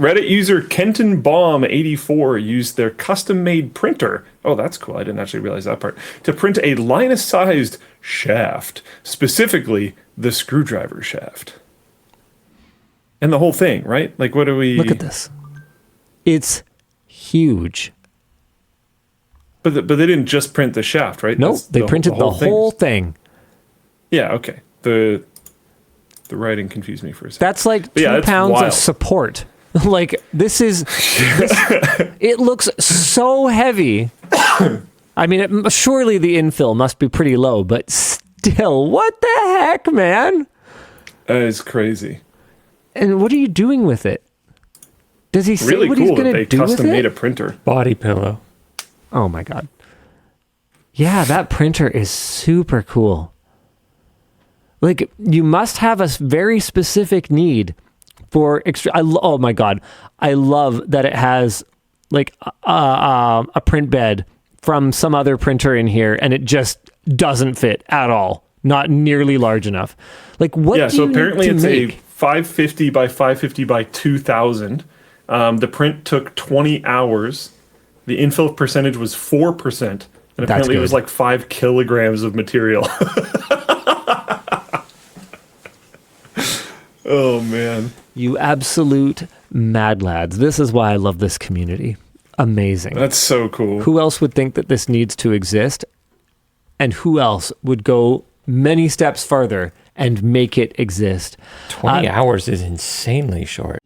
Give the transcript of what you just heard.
Reddit user Kenton Baum 84 used their custom-made printer. Oh, that's cool. I didn't actually realize that part. To print a Linus-sized shaft, specifically the screwdriver shaft. And the whole thing, right? Like, what do we... Look at this. It's huge. But they didn't just print the shaft, right? Nope, they printed the whole thing. Yeah, okay. The writing confused me for a second. That's like 2 pounds wild. of support. Like, it looks so heavy. I mean, surely the infill must be pretty low, but still, what the heck, man? That is crazy. And what are you doing with it? Does he say really what cool he's going to do with it? Custom made a printer. Body pillow. Oh my God. Yeah, that printer is super cool. Like, you must have a very specific need for extra. Oh my God. I love that it has like a print bed from some other printer in here, and it just doesn't fit at all. Not nearly large enough. Like, what? Yeah, so apparently it's a 550 by 550 by 2000. The print took 20 hours. The infill percentage was 4%. And apparently it was like 5 kilograms of material. Oh, man. You absolute mad lads. This is why I love this community. Amazing. That's so cool. Who else would think that this needs to exist? And who else would go many steps further and make it exist? 20 hours is insanely short.